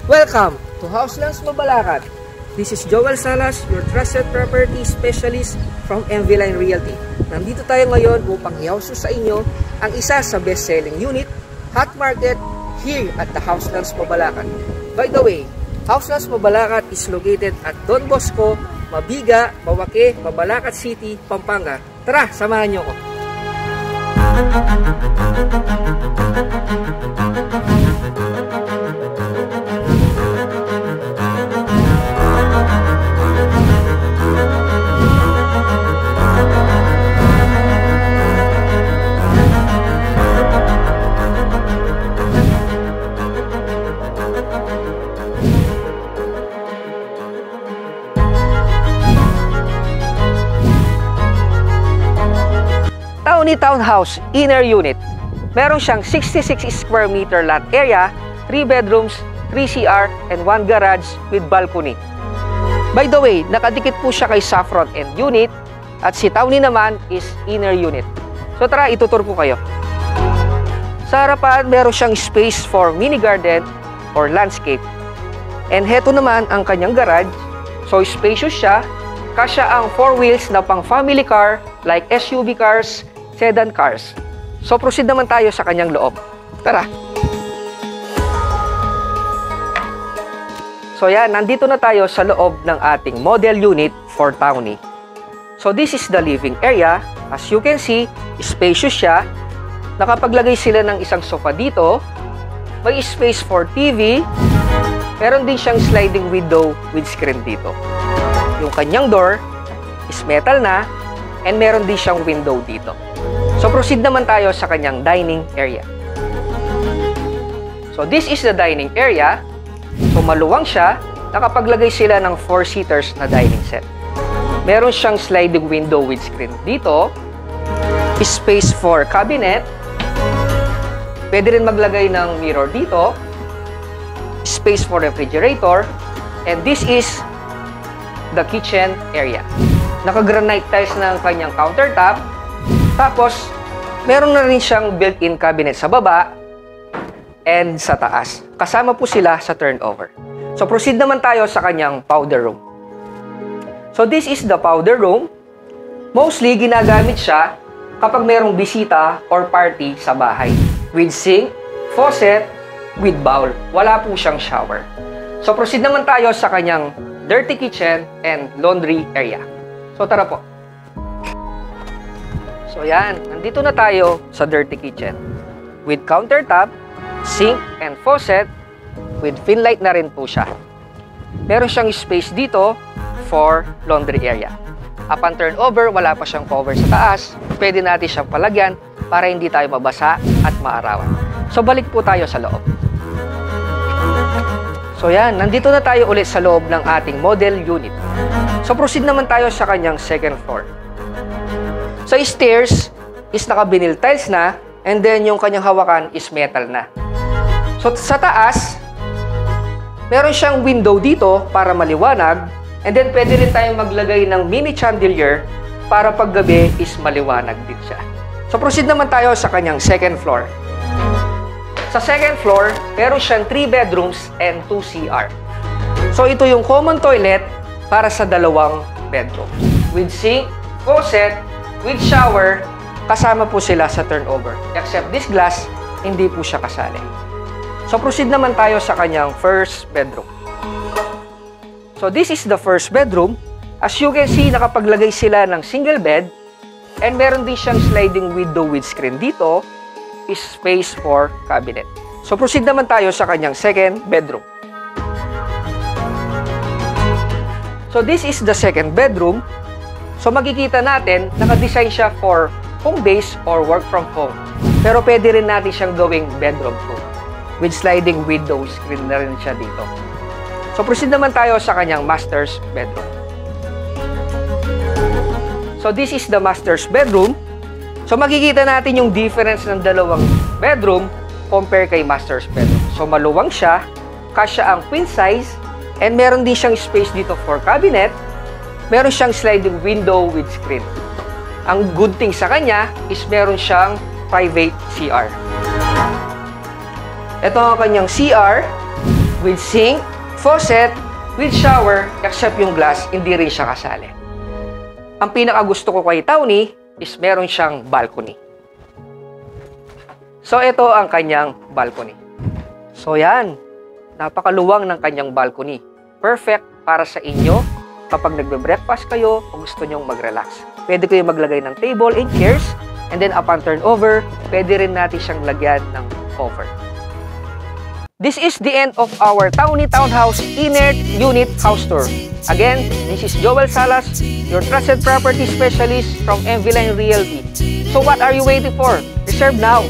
Welcome to Houselands Mabalacat. This is Joel Salas, your trusted property specialist from MV Line Realty. Nandito tayo ngayon upang ihauso sa inyo ang isa sa best-selling unit, hot market, here at the Houselands Mabalacat. By the way, Houselands Mabalacat is located at Don Bosco, Mabiga, Mawake, Mabalacat City, Pampanga. Tara, samahan niyo ko. Townie Townhouse Inner Unit. Meron siyang 66 square meter lot area, 3 bedrooms, 3 CR, and 1 garage with balcony. By the way, nakadikit po siya kay Saffron End Unit at si Townie naman is Inner Unit. So tara, itutur ko kayo. Sa harapan, meron siyang space for mini garden or landscape. And heto naman ang kanyang garage. So spacious siya. Kasya ang 4 wheels na pang family car like SUV cars, sedan cars. So proceed naman tayo sa kanyang loob. Tara! So yan, nandito na tayo sa loob ng ating model unit for Townie. So this is the living area. As you can see, spacious siya. Nakapaglagay sila ng isang sofa dito. May space for TV. Meron din siyang sliding window with screen dito. Yung kanyang door is metal na and meron din siyang window dito. So proceed naman tayo sa kanyang dining area. So this is the dining area. So maluwang siya. Nakapaglagay sila ng 4-seaters na dining set. Meron siyang sliding window with screen dito. Space for cabinet. Pwede rin maglagay ng mirror dito. Space for refrigerator. And this is the kitchen area. Naka-granite tiles na ang kanyang countertop. Tapos, meron na rin siyang built-in cabinet sa baba and sa taas. Kasama po sila sa turnover. So, proceed naman tayo sa kanyang powder room. So, this is the powder room. Mostly, ginagamit siya kapag merong bisita or party sa bahay. With sink, faucet, with bowl. Wala po siyang shower. So, proceed naman tayo sa kanyang dirty kitchen and laundry area. So, tara po. So, yan. Nandito na tayo sa dirty kitchen. With countertop, sink, and faucet, with fin light na rin po siya. Meron siyang space dito for laundry area. Upon turnover, wala pa siyang cover sa taas. Pwede natin siyang palagyan para hindi tayo mabasa at maarawan. So, balik po tayo sa loob. So, yan. Nandito na tayo ulit sa loob ng ating model unit. So, proceed naman tayo sa kanyang second floor. Sa stairs is naka-vinyl tiles na and then yung kanyang hawakan is metal na. So, sa taas, meron siyang window dito para maliwanag and then pwede rin tayong maglagay ng mini chandelier para paggabi is maliwanag din siya. So, proceed naman tayo sa kanyang second floor. Sa second floor, meron siyang 3 bedrooms and 2 CR. So, ito yung common toilet para sa dalawang bedroom. With sink, faucet, with shower, kasama po sila sa turnover. Except this glass, hindi po siya kasali. So, proceed naman tayo sa kanyang first bedroom. So, this is the first bedroom. As you can see, nakapaglagay sila ng single bed and meron din siyang sliding window with screen dito. Is space for cabinet. So, proceed naman tayo sa kanyang second bedroom. So, this is the second bedroom. So, makikita natin, nakadesign siya for home base or work from home. Pero pwede rin natin siyang gawing bedroom too. With sliding window screen na rin siya dito. So, proceed naman tayo sa kanyang master's bedroom. So, this is the master's bedroom. So, makikita natin yung difference ng dalawang bedroom compare kay master's bedroom. So, maluwang siya, kasya ang queen size, and meron din siyang space dito for cabinet. Meron siyang sliding window with screen. Ang good thing sa kanya is meron siyang private CR. Ito ang kanyang CR with sink, faucet, with shower, except yung glass, hindi rin siya kasali. Ang pinakagusto ko kay Townie is meron siyang balcony. So, ito ang kanyang balcony. So, yan. Napakaluwang ng kanyang balcony. Perfect para sa inyo kapag nagbe-breakfast kayo o gusto nyong mag-relax. Pwede kayo maglagay ng table and chairs, and then upon turnover, pwede rin natin siyang lagyan ng cover. This is the end of our Townie Townhouse Inert Unit House Tour. Again, this is Joel Salas, your trusted property specialist from MV Line Realty. So what are you waiting for? Reserve now!